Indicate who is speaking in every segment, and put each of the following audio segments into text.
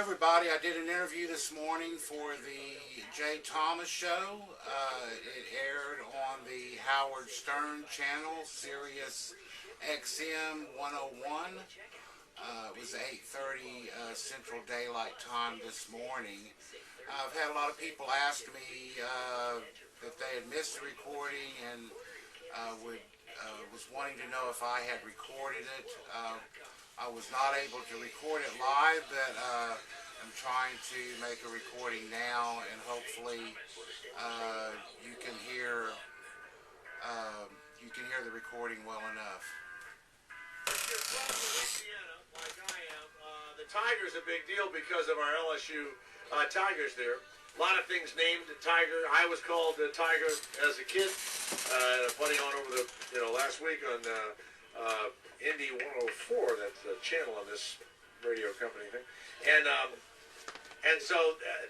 Speaker 1: Everybody, I did an interview this morning for the Jay Thomas Show. It aired on the Howard Stern channel, Sirius XM 101. It was 8:30 Central Daylight Time this morning. I've had a lot of people ask me that they had missed the recording and was wanting to know if I had recorded it. I was not able to record it live, but I'm trying to make a recording now, and hopefully you can hear the recording well enough.
Speaker 2: Like I am, the Tiger's a big deal because of our LSU Tigers there. A lot of things named Tiger. I was called Tiger as a kid. A buddy on over the last week on Indy 104. That's the channel on this radio company thing. And so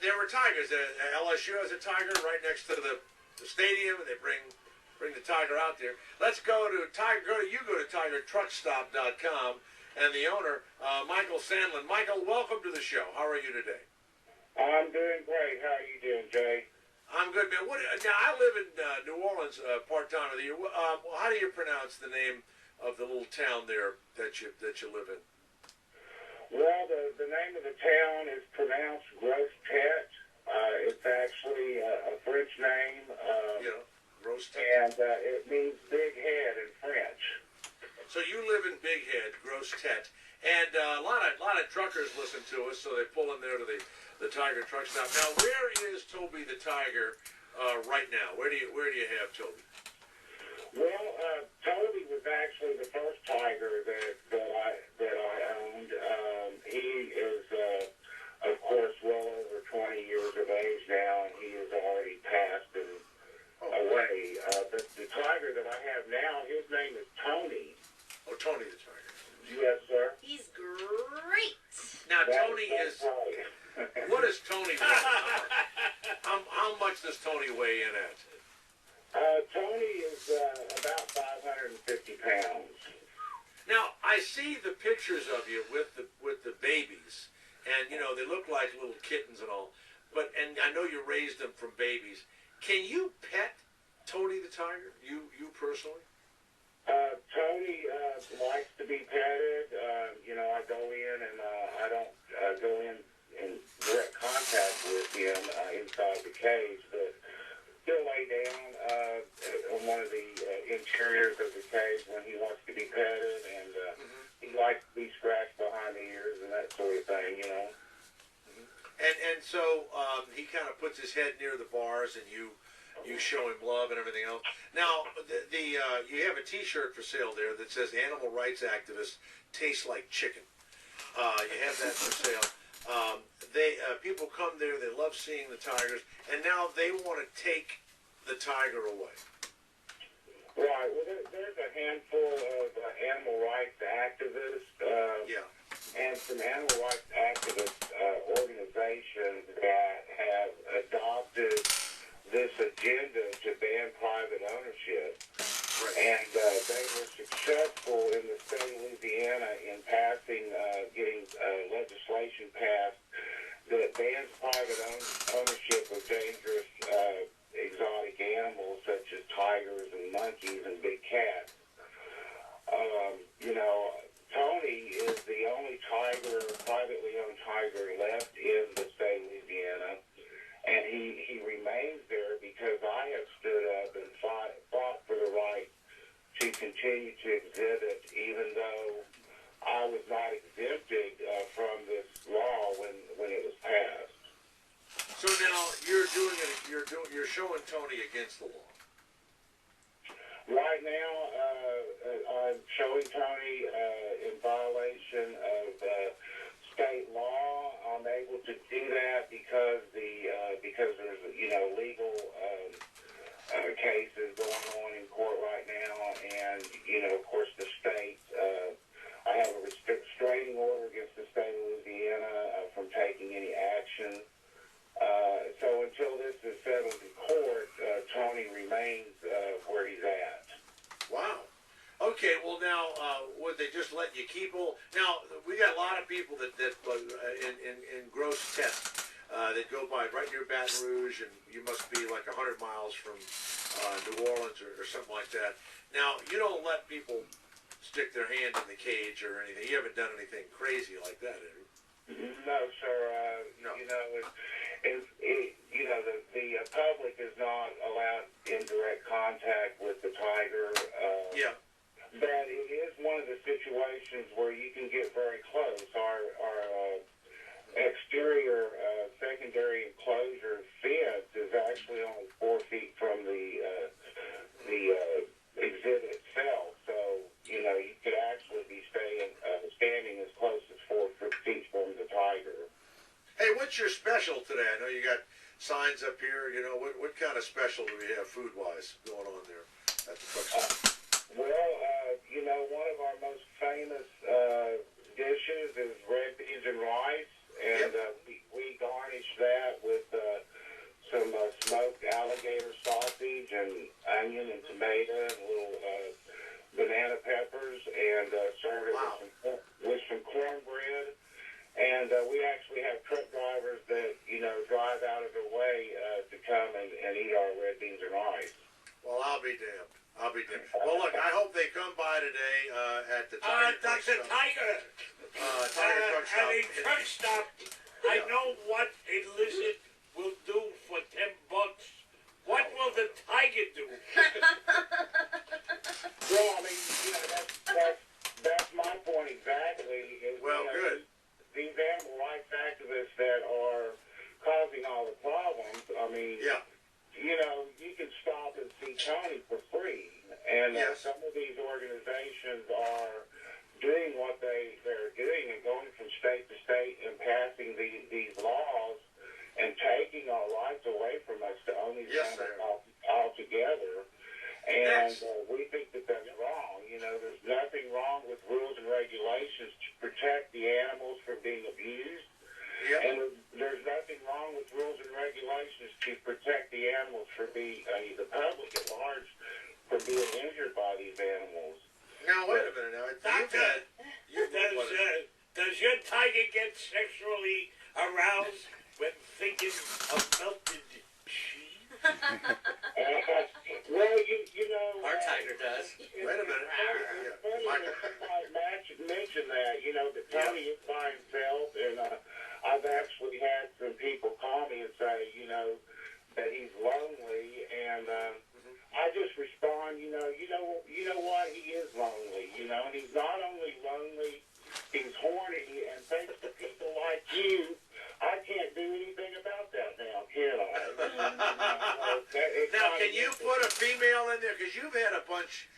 Speaker 2: there were Tigers. LSU has a Tiger right next to the stadium, and they bring the Tiger out there. Let's go to Tiger. Go to TigerTruckStop.com, and the owner, Michael Sandlin. Michael, welcome to the show. How are you today?
Speaker 3: I'm doing great. How are you doing, Jay?
Speaker 2: I'm good, man. Now I live in New Orleans part-time of the year. How do you pronounce the name of the little town there that you live in?
Speaker 3: Well, the name of the town is pronounced Grosse Tete. It's actually a French name.
Speaker 2: Grosse Tete.
Speaker 3: And it means big head in French.
Speaker 2: So you live in Big Head, Grosse Tete, and a lot of truckers listen to us, so they pull in there to the Tiger Truck Stop. Now, where is Toby the Tiger right now? Where do you have Toby?
Speaker 3: Well, Toby was actually the first Tiger that I owned. He is, of course, well over 20 years of age now, and he has already passed away. But the Tiger that I have now, his name is Tony.
Speaker 2: Oh, Tony the Tiger.
Speaker 3: Yes, sir.
Speaker 4: He's great.
Speaker 2: Now, Tony is. What is Tony weigh? How much does Tony weigh in at?
Speaker 3: Tony is about 550 pounds.
Speaker 2: Now, I see the pictures of you with the babies, and they look like little kittens and all. And I know you raised them from babies. Can you pet Tony the Tiger? You personally?
Speaker 3: Tony likes to be petted. I go in and I don't go in direct contact with him inside the cage, but he'll lay down on one of the interiors of the cage when he wants to be petted, and he likes to be scratched behind the ears and that sort of thing,
Speaker 2: And so he kind of puts his head near the bars, and you show him love and everything else. Now, you have a T-shirt for sale there that says "Animal Rights Activists Taste Like Chicken." You have that for sale. People come there, they love seeing the tigers, and now they want to take the tiger away.
Speaker 3: Right. Well, there's a handful of animal rights activists. And some animal rights activist organizations that have adopted this agenda to ban private ownership.
Speaker 2: Right.
Speaker 3: And they were successful in the state of Louisiana in getting legislation passed that bans private ownership of dangerous exotic animals such as tigers and monkeys and big cats. Tony is the only privately owned tiger left in the state of Louisiana, and he remains there because I have stood up and fought for the right to continue to exhibit, even though I was not exempted from this law when it was passed.
Speaker 2: So now you're doing it. You're showing Tony against the law.
Speaker 3: Right now, I'm showing Tony in violation of state law. I'm able to do that because there's legal cases going on in court right now, and of course the state. I have a restraining order against the state of Louisiana from taking any action. So until this is settled in court, Tony remains where he's at.
Speaker 2: Wow. Okay. Okay, well now, would they just let you keep them? Now, we got a lot of people that in gross test that go by right near Baton Rouge, and you must be like 100 miles from New Orleans or something like that. Now, you don't let people stick their hand in the cage or anything. You haven't done anything crazy like that, have you?
Speaker 3: No, sir.
Speaker 2: No.
Speaker 3: You know, you know, the public is not allowed in direct contact with the tiger.
Speaker 2: Yeah.
Speaker 3: But it is one of the situations where you can get very close. Our exterior secondary enclosure fence is actually only 4 feet from the exhibit itself. So, you know, you could actually be standing as close as 4 feet from the tiger.
Speaker 2: Hey, what's your special today? I know you got signs up here. You know, what kind of special do we have food-wise going on there at the truck stop?
Speaker 3: Well, you know, one of our most famous dishes is red beans and rice, and we garnish that with some smoked alligator sausage and onion and tomato and little banana peppers, and serve it with some cornbread. And we actually have truck drivers that, you know, drive out of their way to come and eat our red beans and rice.
Speaker 2: Well, I'll be damned. I'll be damned. Well, look, I hope they come by today at the Tiger Truck
Speaker 4: Dr.
Speaker 2: Stop.
Speaker 4: Tiger.
Speaker 2: Tiger Truck Stop.
Speaker 4: At a truck stop, I know what a lizard will do for $10. What will the tiger do?
Speaker 3: Well, I mean, you know, that's my point exactly. Is,
Speaker 2: Well,
Speaker 3: you know,
Speaker 2: good.
Speaker 3: These animal rights activists that are causing all the problems, I mean,
Speaker 2: Yeah.
Speaker 3: you know, you can stop and see Tony for free. And
Speaker 2: Yes.
Speaker 3: some of these organizations are doing what they're doing and going from state to state and passing these laws and taking our rights away from us to own these
Speaker 2: Yes,
Speaker 3: animals altogether. And we think that that's wrong. You know, there's nothing wrong with rules and regulations to protect the animals from being abused.
Speaker 2: Yep.
Speaker 3: And there's nothing wrong with rules and regulations to protect the animals from the public at large from being injured by these animals.
Speaker 2: Now, wait a minute. Now,
Speaker 4: Doctor, does your tiger get sexually aroused when thinking of melted cheese?
Speaker 3: Well, you know...
Speaker 5: Our tiger does.
Speaker 2: Wait a minute.
Speaker 3: It's funny that you mention that, you know, that Tony is by himself, and I've actually had some people call me and say, you know, that he's lonely, and I just respond, you know what, he is lonely, you know, and he's not only lonely, he's horny, and thanks to people like you, I can't do anything about that now, can I?
Speaker 2: Now, can you put a female in there? Because you've had a bunch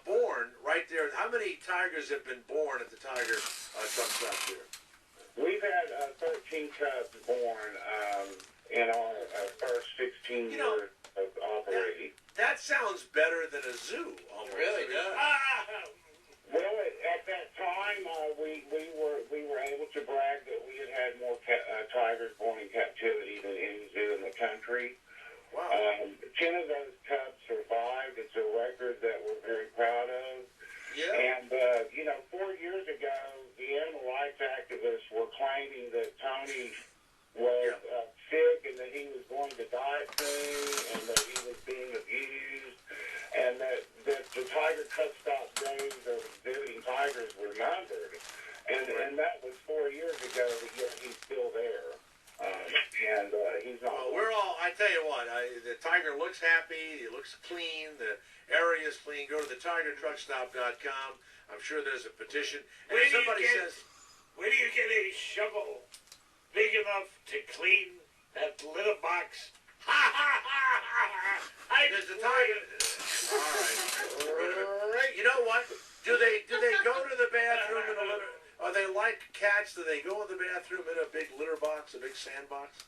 Speaker 2: born right there. How many tigers have been born at the Tiger Truck Stop here?
Speaker 3: We've had 13 cubs born in our first 16 years of operating.
Speaker 2: That sounds better than a zoo, almost.
Speaker 5: It really does.
Speaker 3: Well, at that time, we were able to brag that we had more tigers born in captivity than any zoo in the country.
Speaker 2: Wow.
Speaker 3: 10 of those cubs survived. It's a record that we're very proud of.
Speaker 2: Yeah.
Speaker 3: And, you know, 4 years ago, the animal rights activists were claiming that Tony was sick and that he was going to die soon and that he was being abused and that the Tiger Truck Stop days of exhibiting tigers were numbered. And that was 4 years ago, but yet he's still there. And he's not...
Speaker 2: Well, I tell you what, the tiger looks happy, he looks clean, the area is clean. Go to the TigerTruckStop.com. I'm sure there's a petition. And if somebody says...
Speaker 4: Where do you get a shovel big enough to clean that litter box? Ha ha ha ha!
Speaker 2: There's the tiger. All right. You know what? Do they go to the bathroom in a litter? Are they like cats? Do they go in the bathroom in a big litter box, a big sandbox?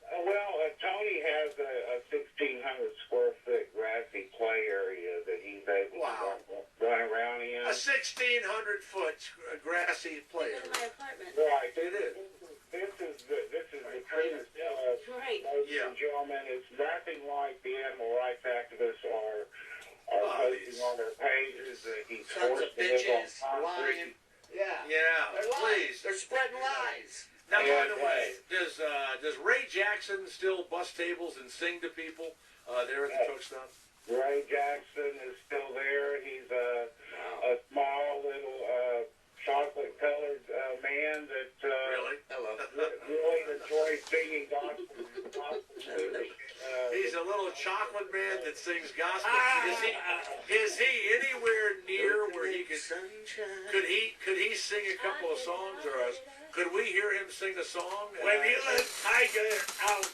Speaker 3: Well, Tony has a 1,600 square foot grassy play area that he's able to run around in.
Speaker 2: A 1,600-foot grassy play
Speaker 6: Bigger than my apartment.
Speaker 3: Right.
Speaker 2: It is.
Speaker 3: This is the cleanest,
Speaker 6: Right.
Speaker 3: ladies and gentlemen. It's nothing like the animal rights activists are posting on their pages that he's
Speaker 5: Sons of
Speaker 3: forcing us on
Speaker 5: bitches,
Speaker 3: concrete.
Speaker 5: lying. Yeah.
Speaker 2: Yeah,
Speaker 5: They're lying.
Speaker 2: please.
Speaker 5: They're spreading lies.
Speaker 2: Now, by
Speaker 3: And,
Speaker 2: the way, does Ray Jackson still bust tables and sing to people there at the truck stop?
Speaker 3: Ray Jackson is still there. He's a small little chocolate-colored man that
Speaker 2: Really?
Speaker 5: Hello.
Speaker 3: really enjoys singing gospel music.
Speaker 2: He's a little chocolate man that sings gospel. Is he anywhere near where he could?
Speaker 5: Sunshine.
Speaker 2: Could he sing a couple of songs, or could we hear him sing a song?
Speaker 4: When you let Tiger out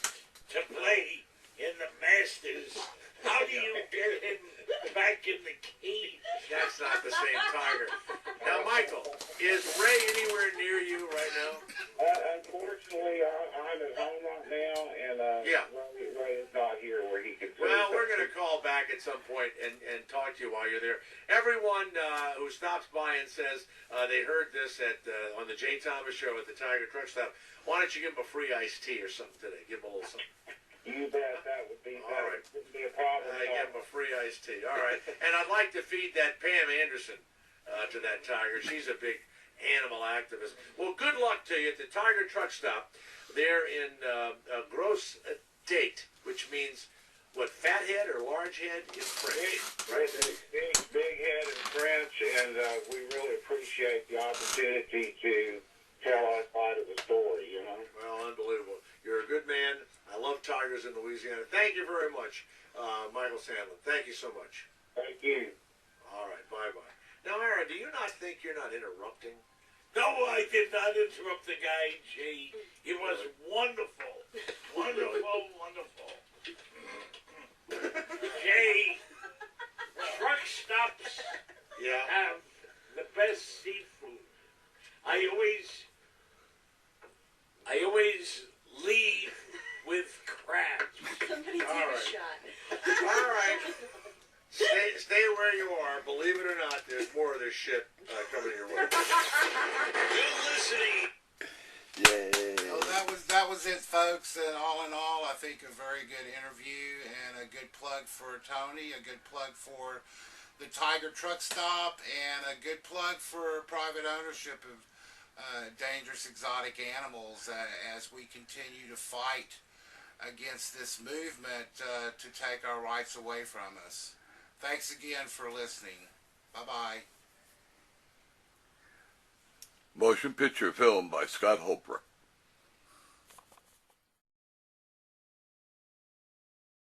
Speaker 4: to play in the Masters, how do you get him back in the cage?
Speaker 2: That's not the same Tiger. Now, Michael, is Ray anywhere near you right now?
Speaker 3: Unfortunately, I'm at home right now, and
Speaker 2: Yeah.
Speaker 3: Ray is not here where he can.
Speaker 2: Well, we're going to call back at some point and talk to you while you're there. Everyone who stops by and says they heard this on the Jay Thomas Show at the Tiger Truck Stop, why don't you give them a free iced tea or something today? Give them a little something.
Speaker 3: You bet that would be.
Speaker 2: All right.
Speaker 3: Wouldn't be a problem.
Speaker 2: Give them a free iced tea. All right. And I'd like to feed that Pam Anderson to that tiger. She's a big animal activist. Well, good luck to you at the Tiger Truck Stop there in Gross Date, which means, what, fat head or large head in French? Right?
Speaker 3: Big head in French, and we really appreciate the opportunity to tell our side of the story, you know.
Speaker 2: Well, unbelievable. You're a good man. I love tigers in Louisiana. Thank you very much, Michael Sandlin. Thank you so much.
Speaker 3: Thank you.
Speaker 2: All right, bye-bye. Now, Aaron, do you not think you're not interrupting?
Speaker 4: No, I did not interrupt the guy, Jay. He was wonderful. Wonderful, wonderful. Jay, truck stops have the best seafood. I always leave with crabs.
Speaker 6: Somebody take
Speaker 2: All
Speaker 6: a
Speaker 2: right.
Speaker 6: shot.
Speaker 2: All right. Stay where you are. Believe it or not, there's more of this shit coming your way.
Speaker 4: You're listening.
Speaker 1: So that was it, folks. And all in all, I think a very good interview and a good plug for Tony, a good plug for the Tiger Truck Stop, and a good plug for private ownership of dangerous exotic animals as we continue to fight against this movement to take our rights away from us. Thanks again for listening. Bye-bye.
Speaker 7: Motion picture film by Scott Hopra.